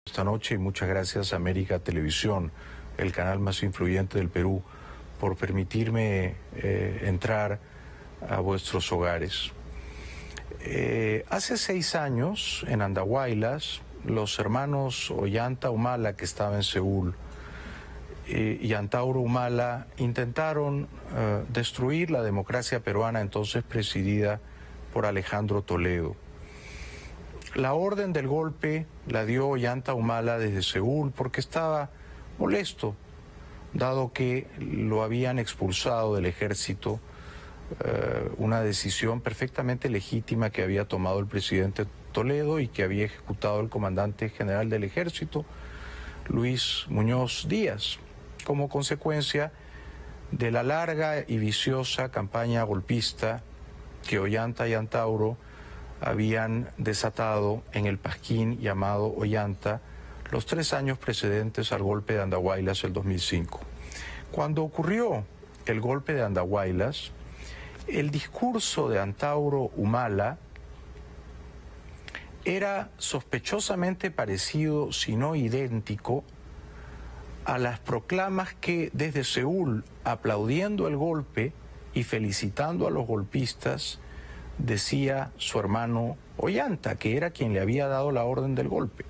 Esta noche y muchas gracias a América Televisión, el canal más influyente del Perú, por permitirme entrar a vuestros hogares. Hace 6 años, en Andahuaylas, los hermanos Ollanta Humala, que estaba en Seúl, y Antauro Humala intentaron destruir la democracia peruana, entonces presidida por Alejandro Toledo. La orden del golpe la dio Ollanta Humala desde Seúl porque estaba molesto, dado que lo habían expulsado del ejército, una decisión perfectamente legítima que había tomado el presidente Toledo y que había ejecutado el comandante general del ejército, Luis Muñoz Díaz, como consecuencia de la larga y viciosa campaña golpista que Ollanta y Antauro habían desatado en el pasquín llamado Ollanta los 3 años precedentes al golpe de Andahuaylas el 2005. Cuando ocurrió el golpe de Andahuaylas, el discurso de Antauro Humala era sospechosamente parecido, si no idéntico, a las proclamas que desde Seúl, aplaudiendo el golpe y felicitando a los golpistas, decía su hermano Ollanta, que era quien le había dado la orden del golpe.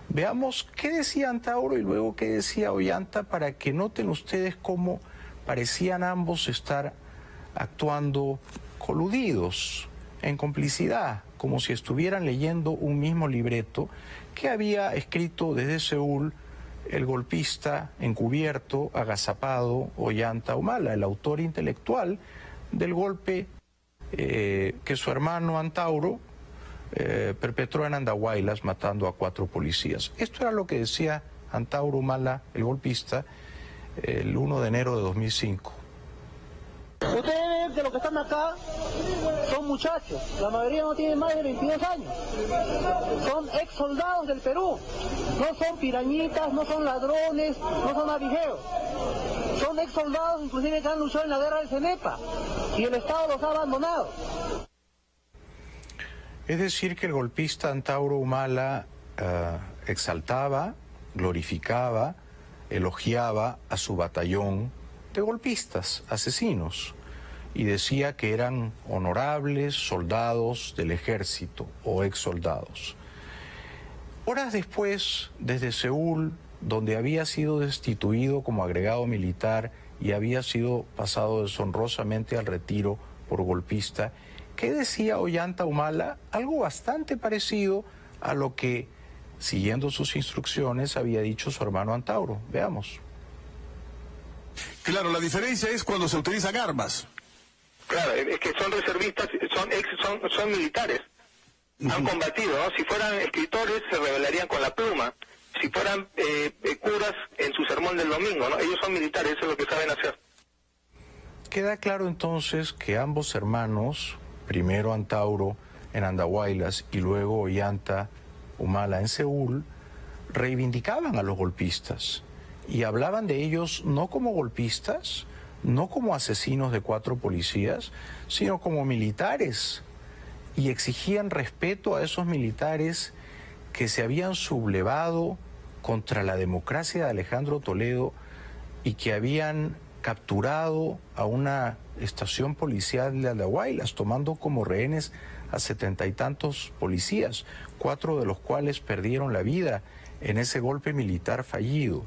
Veamos qué decía Antauro y luego qué decía Ollanta para que noten ustedes cómo parecían ambos estar actuando coludidos, en complicidad, como si estuvieran leyendo un mismo libreto que había escrito desde Seúl el golpista encubierto, agazapado, Ollanta Humala, el autor intelectual del golpe que su hermano Antauro perpetró en Andahuaylas matando a 4 policías. Esto era lo que decía Antauro Humala, el golpista, el 1 de enero de 2005. Ustedes ven que los que están acá son muchachos, la mayoría no tienen más de 22 años, son ex soldados del Perú, no son pirañitas, no son ladrones, no son avijeos, son ex soldados inclusive que han luchado en la guerra del Cenepa y el Estado los ha abandonado. Es decir, que el golpista Antauro Humala exaltaba, glorificaba, elogiaba a su batallón de golpistas, asesinos, y decía que eran honorables soldados del ejército o ex soldados. Horas después, desde Seúl, donde había sido destituido como agregado militar y había sido pasado deshonrosamente al retiro por golpista, ¿qué decía Ollanta Humala? Algo bastante parecido a lo que, siguiendo sus instrucciones, había dicho su hermano Antauro. Veamos. Claro, la diferencia es cuando se utilizan armas. Claro, es que son reservistas, son militares. Han combatido, ¿no? Si fueran escritores se rebelarían con la pluma. Si fueran curas en su sermón del domingo, ¿no? Ellos son militares, eso es lo que saben hacer. Queda claro entonces que ambos hermanos, primero Antauro en Andahuaylas y luego Ollanta Humala en Seúl, reivindicaban a los golpistas y hablaban de ellos no como golpistas, no como asesinos de 4 policías, sino como militares, y exigían respeto a esos militares que se habían sublevado contra la democracia de Alejandro Toledo y que habían capturado a una estación policial de Andahuaylas, tomando como rehenes a 70 y tantos policías, 4 de los cuales perdieron la vida en ese golpe militar fallido.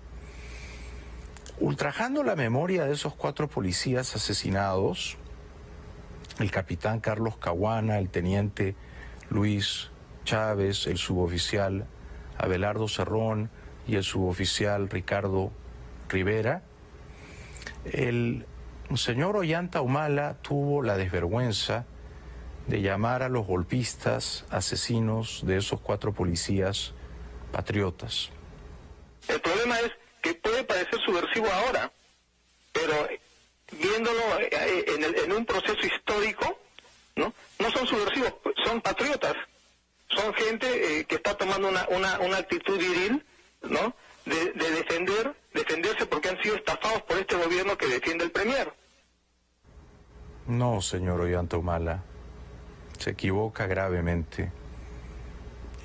Ultrajando la memoria de esos 4 policías asesinados, el capitán Carlos Caguana, el teniente Luis Chávez, el suboficial Abelardo Cerrón y el suboficial Ricardo Rivera, el señor Ollanta Humala tuvo la desvergüenza de llamar a los golpistas asesinos de esos 4 policías patriotas. El problema es que puede parecer subversivo ahora, pero viéndolo en un proceso histórico, ¿no? No son subversivos, son patriotas, son gente que está tomando una actitud viril, ¿no? De defenderse porque han sido estafados por este gobierno que defiende el Premier. No, señor Ollanta Humala, se equivoca gravemente.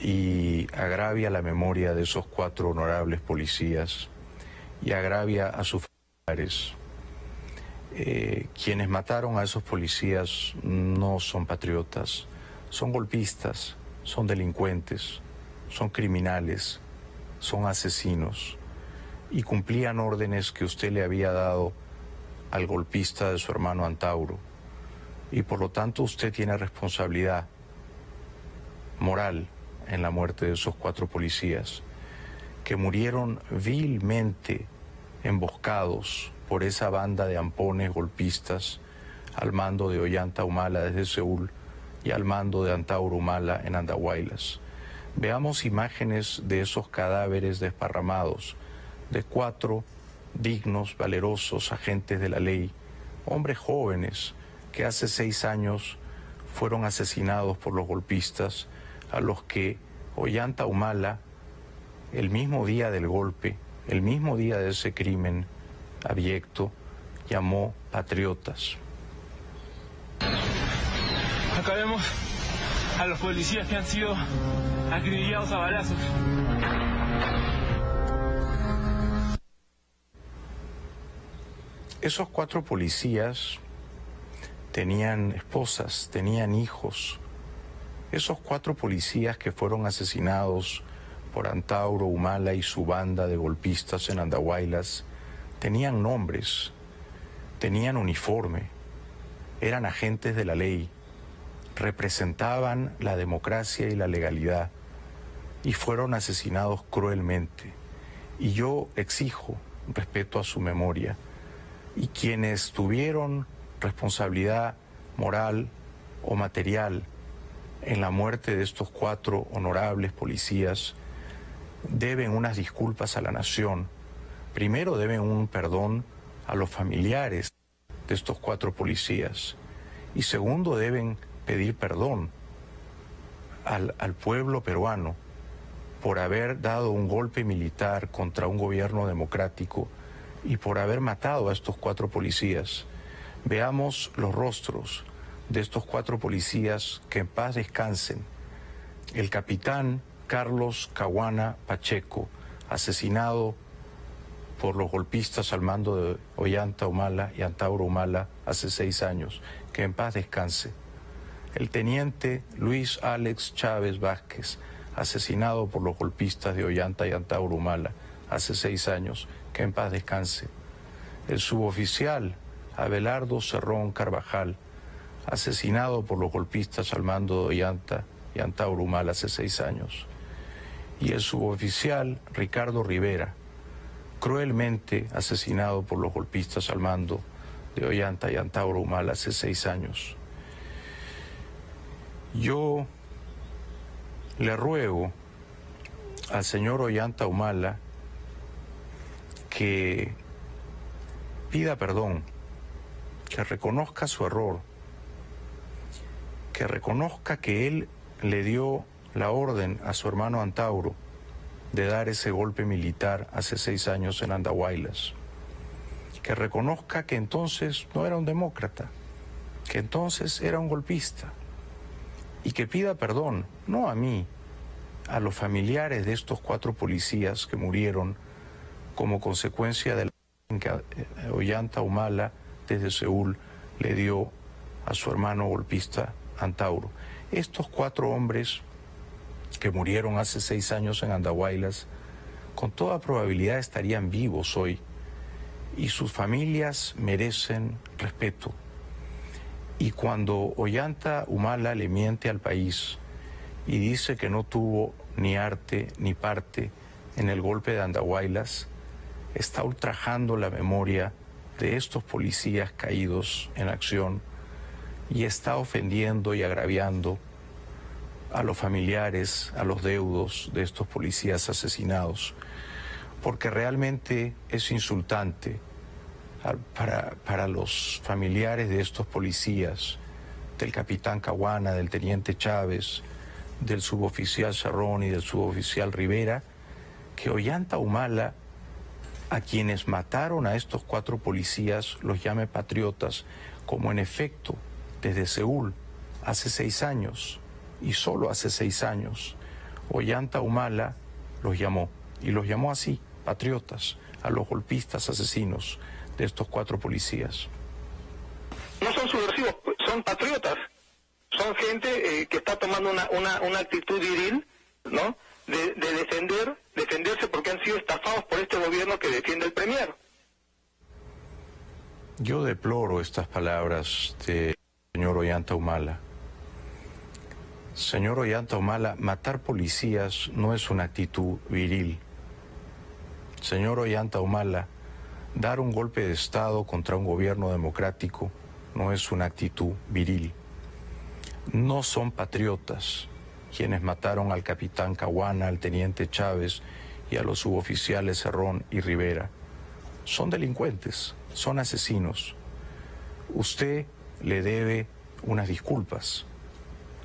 y agravia la memoria de esos 4 honorables policías y agravia a sus familiares. Quienes mataron a esos policías no son patriotas, son golpistas, son delincuentes, son criminales, son asesinos y cumplían órdenes que usted le había dado al golpista de su hermano Antauro, y por lo tanto usted tiene responsabilidad moral en la muerte de esos 4 policías que murieron vilmente emboscados por esa banda de ampones golpistas al mando de Ollanta Humala desde Seúl y al mando de Antauro Humala en Andahuaylas. Veamos imágenes de esos cadáveres desparramados, de 4 dignos, valerosos agentes de la ley, hombres jóvenes que hace 6 años fueron asesinados por los golpistas, a los que Ollanta Humala, el mismo día del golpe, el mismo día de ese crimen abyecto, llamó patriotas. Acá vemos a los policías que han sido acribillados a balazos. Esos 4 policías tenían esposas, tenían hijos. Esos 4 policías que fueron asesinados por Antauro Humala y su banda de golpistas en Andahuaylas tenían nombres, tenían uniforme, eran agentes de la ley, representaban la democracia y la legalidad y fueron asesinados cruelmente. Y yo exijo respeto a su memoria, y quienes tuvieron responsabilidad moral o material en la muerte de estos 4 honorables policías deben unas disculpas a la nación. Primero deben un perdón a los familiares de estos 4 policías y segundo deben pedir perdón al pueblo peruano por haber dado un golpe militar contra un gobierno democrático y por haber matado a estos 4 policías. Veamos los rostros de estos 4 policías, que en paz descansen. El capitán Carlos Caguana Pacheco, asesinado por los golpistas al mando de Ollanta Humala y Antauro Humala hace 6 años, que en paz descanse. El teniente Luis Alex Chávez Vázquez, asesinado por los golpistas de Ollanta y Antauro Humala hace 6 años, que en paz descanse. El suboficial Abelardo Cerrón Carvajal, asesinado por los golpistas al mando de Ollanta y Antauro Humala hace 6 años. Y el suboficial Ricardo Rivera, cruelmente asesinado por los golpistas al mando de Ollanta y Antauro Humala hace 6 años. Yo le ruego al señor Ollanta Humala que pida perdón, que reconozca su error, que reconozca que él le dio la orden a su hermano Antauro de dar ese golpe militar hace 6 años en Andahuaylas, que reconozca que entonces no era un demócrata, que entonces era un golpista, y que pida perdón, no a mí, a los familiares de estos 4 policías que murieron como consecuencia de la orden que Ollanta Humala desde Seúl le dio a su hermano golpista Antauro. Estos 4 hombres que murieron hace 6 años en Andahuaylas, con toda probabilidad estarían vivos hoy, y sus familias merecen respeto. Y cuando Ollanta Humala le miente al país y dice que no tuvo ni arte ni parte en el golpe de Andahuaylas, está ultrajando la memoria de estos policías caídos en acción y está ofendiendo y agraviando a los familiares, a los deudos de estos policías asesinados, porque realmente es insultante para los familiares de estos policías, del capitán Caguana, del teniente Chávez, del suboficial Cerrón y del suboficial Rivera, que Ollanta Humala, a quienes mataron a estos 4 policías, los llame patriotas, como en efecto desde Seúl hace 6 años, y solo hace 6 años, Ollanta Humala los llamó, y los llamó así, patriotas, a los golpistas asesinos de estos 4 policías. No son subversivos, son patriotas, son gente que está tomando una actitud viril, ¿no?, de defenderse porque han sido estafados por este gobierno que defiende el Premier. Yo deploro estas palabras del señor Ollanta Humala. Señor Ollanta Humala, matar policías no es una actitud viril. Señor Ollanta Humala, dar un golpe de Estado contra un gobierno democrático no es una actitud viril. No son patriotas quienes mataron al capitán Caguana, al teniente Chávez y a los suboficiales Cerrón y Rivera. Son delincuentes, son asesinos. Usted le debe unas disculpas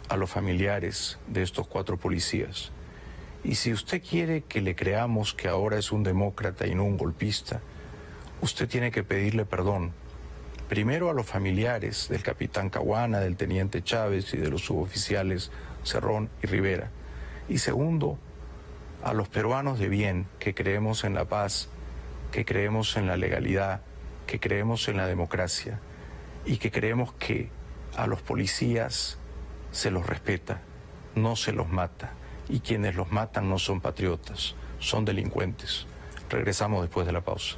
a los familiares de estos 4 policías. Y si usted quiere que le creamos que ahora es un demócrata y no un golpista, usted tiene que pedirle perdón. Primero a los familiares del capitán Caguana, del teniente Chávez y de los suboficiales Cerrón y Rivera. Y segundo, a los peruanos de bien que creemos en la paz, que creemos en la legalidad, que creemos en la democracia y que creemos que a los policías se los respeta, no se los mata. Y quienes los matan no son patriotas, son delincuentes. Regresamos después de la pausa.